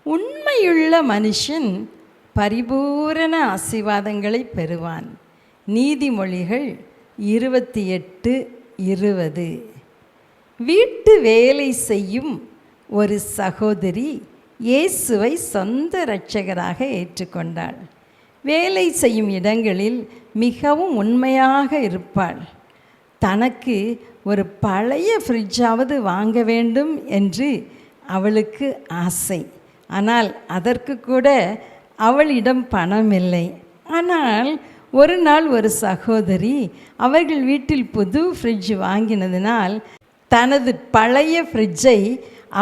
உண்மையுள்ள மனுஷன் பரிபூரண ஆசீர்வாதங்களை பெறுவான். நீதிமொழிகள் 28:20. வீட்டு வேலை செய்யும் ஒரு சகோதரி இயேசுவை சொந்த இரட்சகராக ஏற்றுக்கொண்டாள். வேலை செய்யும் இடங்களில் மிகவும் உண்மையாக இருப்பாள். தனக்கு ஒரு பழைய ஃப்ரிட்ஜாவது வாங்க வேண்டும் என்று அவளுக்கு ஆசை. ஆனால் அதற்கு கூட அவளிடம் பணம் இல்லை. ஆனால் ஒரு நாள் ஒரு சகோதரி அவர்கள் வீட்டில் புது ஃப்ரிட்ஜ் வாங்கினதினால் தனது பழைய ஃப்ரிட்ஜை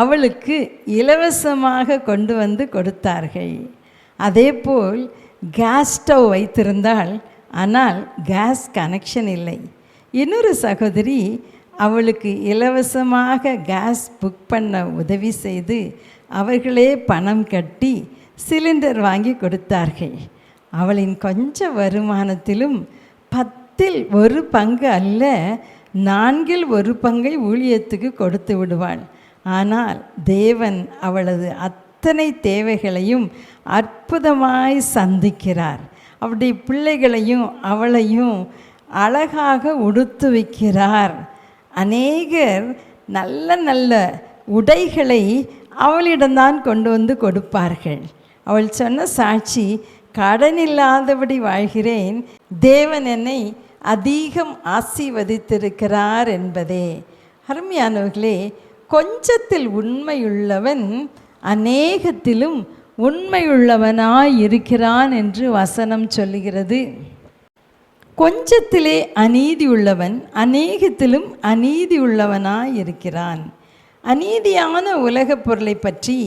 அவளுக்கு இலவசமாக கொண்டு வந்து கொடுத்தார்கள். அதேபோல் கேஸ் ஸ்டவ் வைத்திருந்தாள். ஆனால் கேஸ் கனெக்ஷன் இல்லை. இன்னொரு சகோதரி அவளுக்கு இலவசமாக கேஸ் புக் பண்ண உதவி செய்து அவர்களே பணம் கட்டி சிலிண்டர் வாங்கி கொடுத்தார்கள். அவளின் கொஞ்ச வருமானத்திலும் 1/10 அல்ல 4/1 ஊழியத்துக்கு கொடுத்து விடுவாள். ஆனால் தேவன் அவளது அத்தனை தேவைகளையும் அற்புதமாய் சந்திக்கிறார். அவருடைய பிள்ளைகளையும் அவளையும் அழகாக உடுத்து வைக்கிறார். அநேகர் நல்ல நல்ல உடைகளை அவளிடம்தான் கொண்டு வந்து கொடுப்பார்கள். அவள் சொன்ன சாட்சி, கடன் இல்லாதபடி வாழ்கிறேன், தேவன் என்னை அதிகம் ஆசீர்வதித்திருக்கிறார் என்பதே. அருமையானவர்களே, கொஞ்சத்தில் உண்மையுள்ளவன் அநேகத்திலும் உண்மையுள்ளவனாய் இருக்கிறான் என்று வசனம் சொல்லுகிறது. கொஞ்சத்திலே அநீதி உள்ளவன் அநேகத்திலும் அநீதி உள்ளவனாய் இருக்கிறான். அநீதியான உலகப் பொருளை பற்றி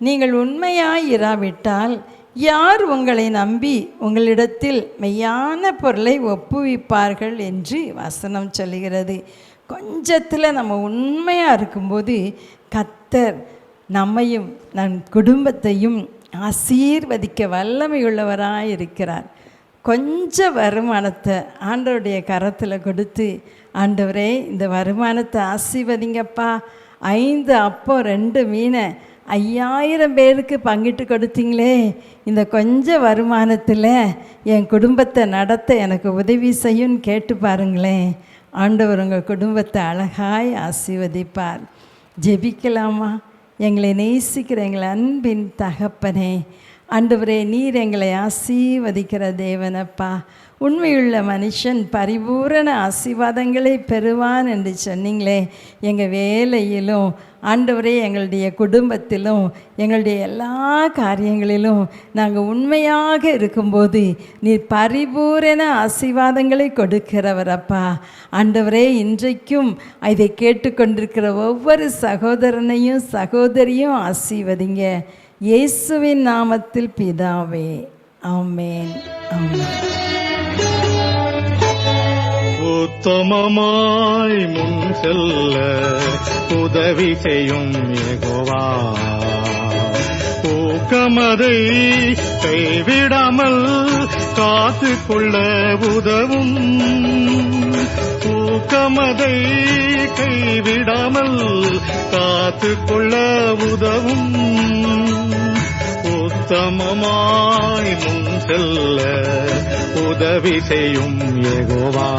நீங்கள் உண்மையாய் இராவிட்டால் யார் உங்களை நம்பி உங்களிடத்தில் மெய்யான பொருளை ஒப்புவிப்பார்கள் என்று வசனம் சொல்லுகிறது. கொஞ்சத்தில் நம்ம உண்மையாக இருக்கும்போது கர்த்தர் நம்மையும் நம் குடும்பத்தையும் ஆசீர்வதிக்க வல்லமையுள்ளவராக இருக்கிறார். கொஞ்ச வருமானத்தை ஆண்டவருடைய கரத்தில் கொடுத்து, ஆண்டவரே இந்த வருமானத்தை ஆசீர்வதிங்கப்பா, 5 அப்பம் 2 மீனை 5000 பேருக்கு பங்கிட்டு கொடுத்தீங்களே, இந்த கொஞ்ச வருமானத்தில் என் குடும்பத்தை நடத்த எனக்கு உதவி செய்யுன்னு கேட்டு பாருங்களேன். ஆண்டவர் உங்கள் குடும்பத்தை அழகாய் ஆசீர்வதிப்பார். ஜெபிக்கலாமா? எங்களை நேசிக்கிற எங்கள் அன்பின் தகப்பனே, ஆண்டவரே, நீர் எங்களை ஆசீர்வதிக்கிற தேவனப்பா. உண்மையுள்ள மனுஷன் பரிபூரண ஆசீர்வாதங்களை பெறுவான் என்று சொன்னீங்களே. எங்கள் வேலையிலும் ஆண்டவரே, எங்களுடைய குடும்பத்திலும் எங்களுடைய எல்லா காரியங்களிலும் நாங்கள் உண்மையாக இருக்கும்போது நீர் பரிபூரண ஆசீர்வாதங்களை கொடுக்கிறவரப்பா. ஆண்டவரே, இன்றைக்கும் இதை கேட்டுக்கொண்டிருக்கிற ஒவ்வொரு சகோதரனையும் சகோதரியும் ஆசீர்வதிங்க. இயேசுவின் நாமத்தில் பிதாவே, ஆமென், ஆமென். உத்தமமாய் முன் செல்ல உதவி செய்யும் யெகோவா, ஊக்கமதை கைவிடாமல் காத்து கொள்ள உதவும். ஊக்கமதை கைவிடாமல் காத்து கொள்ள உதவும். உத்தமமாய் முன் செல்ல உதவி செய்யும் யெகோவா.